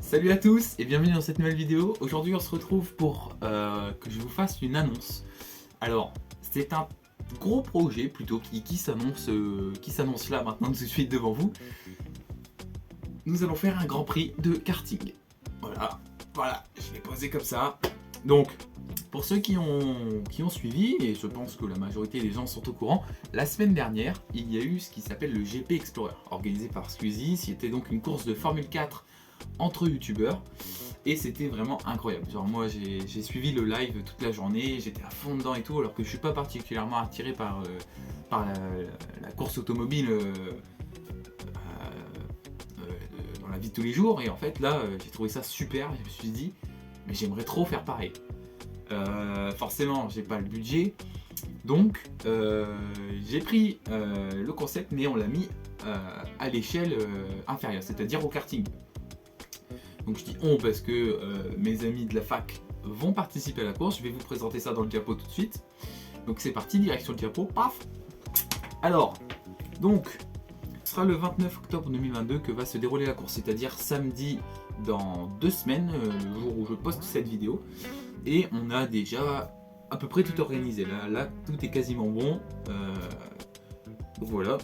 Salut à tous et bienvenue dans cette nouvelle vidéo. Aujourd'hui on se retrouve pour que je vous fasse une annonce. Alors c'est un gros projet plutôt qui s'annonce là maintenant tout de suite devant vous. Nous allons faire un grand prix de karting. Voilà, je l'ai posé comme ça. Donc pour ceux qui ont suivi, et je pense que la majorité des gens sont au courant, la semaine dernière il y a eu ce qui s'appelle le GP Explorer, organisé par Squeezie. C'était donc une course de Formule 4 entre youtubeurs et c'était vraiment incroyable. Genre moi j'ai suivi le live toute la journée, j'étais à fond dedans et tout, alors que je suis pas particulièrement attiré par la course automobile dans la vie de tous les jours, et en fait là j'ai trouvé ça super. Je me suis dit mais j'aimerais trop faire pareil. Forcément j'ai pas le budget, donc j'ai pris le concept mais on l'a mis à l'échelle inférieure, c'est-à-dire au karting. Donc je dis on parce que mes amis de la fac vont participer à la course. Je vais vous présenter ça dans le diapo tout de suite. Donc c'est parti, direction le diapo, paf. Alors, donc, ce sera le 29 octobre 2022 que va se dérouler la course, c'est-à-dire samedi dans 2 semaines, le jour où je poste cette vidéo. Et on a déjà à peu près tout organisé. Là tout est quasiment bon. Voilà.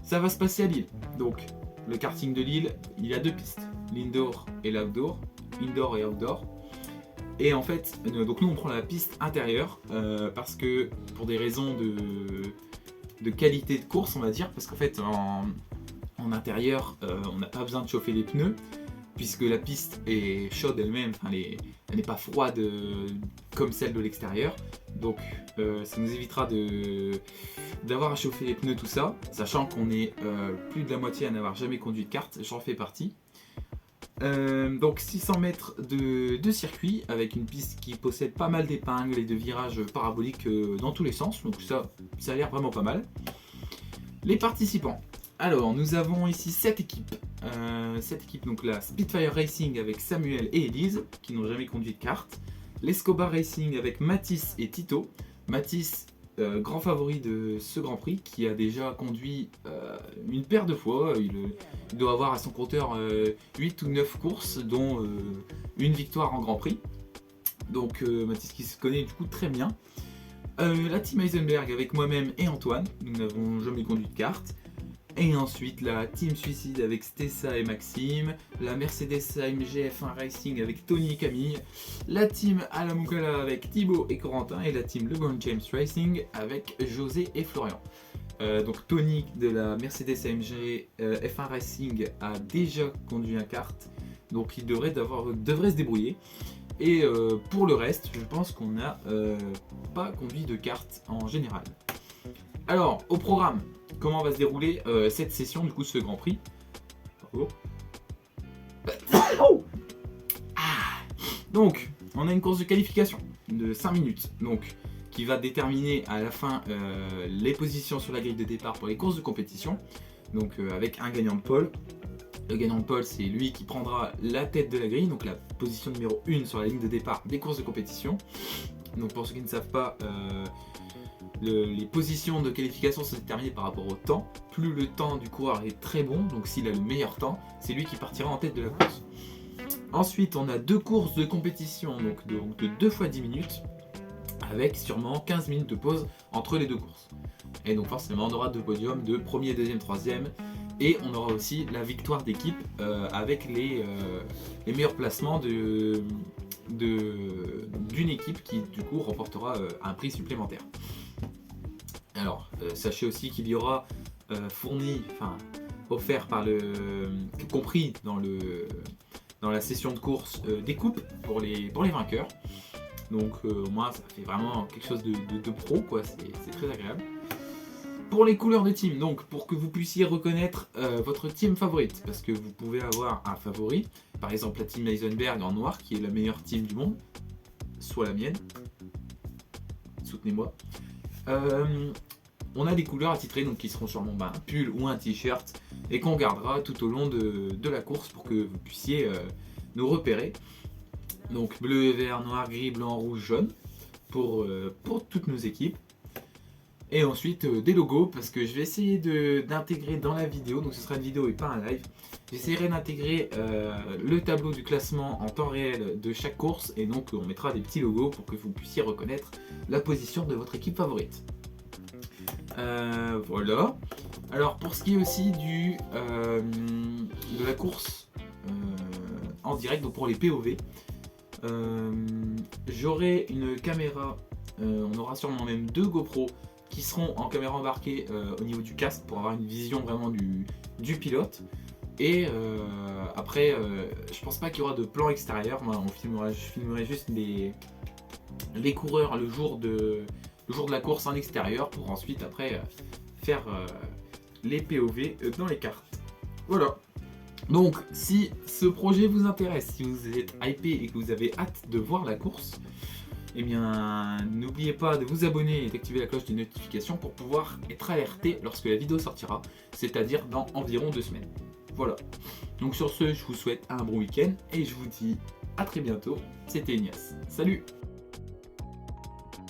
Ça va se passer à Lille. Donc, le karting de Lille, il y a 2 pistes. L'indoor et l'outdoor, indoor et outdoor. Et en fait, donc nous on prend la piste intérieure parce que pour des raisons de qualité de course, on va dire, parce qu'en fait en intérieur on n'a pas besoin de chauffer les pneus puisque la piste est chaude elle-même, enfin, elle n'est pas froide comme celle de l'extérieur. Donc ça nous évitera d'avoir à chauffer les pneus, tout ça, sachant qu'on est plus de la moitié à n'avoir jamais conduit de kart, j'en fais partie. Donc 600 mètres de circuit avec une piste qui possède pas mal d'épingles et de virages paraboliques dans tous les sens, donc ça a l'air vraiment pas mal. Les participants, alors nous avons ici 7 équipes. 7 équipes, donc la Spitfire Racing avec Samuel et Elise qui n'ont jamais conduit de kart, l'Escobar Racing avec Mathis et Tito. Mathis, grand favori de ce Grand Prix, qui a déjà conduit une paire de fois. Il doit avoir à son compteur 8 ou 9 courses, dont une victoire en Grand Prix. Donc Mathis qui se connaît du coup très bien. La team Heisenberg avec moi-même et Antoine, nous n'avons jamais conduit de kart. Et ensuite la Team Suicide avec Stessa et Maxime, la Mercedes AMG F1 Racing avec Tony et Camille, la Team Alamukala avec Thibaut et Corentin, et la Team LeBron James Racing avec José et Florian. Donc Tony de la Mercedes AMG F1 Racing a déjà conduit un kart, donc il devrait se débrouiller. Et pour le reste, je pense qu'on n'a pas conduit de kart en général. Alors, au programme, comment va se dérouler cette session, du coup, ce Grand Prix. Donc, on a une course de qualification de 5 minutes, donc, qui va déterminer à la fin les positions sur la grille de départ pour les courses de compétition, donc avec un gagnant de pole. Le gagnant de pole, c'est lui qui prendra la tête de la grille, donc la position numéro 1 sur la ligne de départ des courses de compétition. Donc pour ceux qui ne savent pas, les positions de qualification sont déterminées par rapport au temps. Plus le temps du coureur est très bon, donc s'il a le meilleur temps, c'est lui qui partira en tête de la course. Ensuite, on a 2 courses de compétition, donc de 2 fois 10 minutes, avec sûrement 15 minutes de pause entre les 2 courses. Et donc forcément, on aura 2 podiums de premier, deuxième, troisième, et on aura aussi la victoire d'équipe avec les meilleurs placements d'une équipe qui du coup remportera un prix supplémentaire. Alors, sachez aussi qu'il y aura offert compris dans la session de course, des coupes pour les vainqueurs. Donc moi, ça fait vraiment quelque chose de pro, quoi. C'est très agréable. Pour les couleurs de team, donc pour que vous puissiez reconnaître votre team favorite, parce que vous pouvez avoir un favori, par exemple la team Heisenberg en noir, qui est la meilleure team du monde, soit la mienne. Soutenez-moi. On a des couleurs attitrées, donc qui seront sûrement un pull ou un t-shirt, et qu'on gardera tout au long de la course pour que vous puissiez nous repérer. Donc bleu, vert, noir, gris, blanc, rouge, jaune pour toutes nos équipes. Et ensuite des logos, parce que je vais essayer d'intégrer dans la vidéo, donc ce sera une vidéo et pas un live, j'essaierai d'intégrer le tableau du classement en temps réel de chaque course, et donc on mettra des petits logos pour que vous puissiez reconnaître la position de votre équipe favorite. Voilà. Alors pour ce qui est aussi de la course en direct, donc pour les POV, j'aurai une caméra, on aura sûrement même 2 GoPro qui seront en caméra embarquée au niveau du casque pour avoir une vision vraiment du pilote. Et après, je pense pas qu'il y aura de plan extérieur. Moi, je filmerai juste les coureurs le jour de la course en extérieur pour ensuite après faire les POV dans les cartes. Voilà. Donc, si ce projet vous intéresse, si vous êtes hypé et que vous avez hâte de voir la course, eh bien, n'oubliez pas de vous abonner et d'activer la cloche de notification pour pouvoir être alerté lorsque la vidéo sortira, c'est-à-dire dans environ 2 semaines. Voilà. Donc sur ce, je vous souhaite un bon week-end et je vous dis à très bientôt. C'était Ignace. Salut!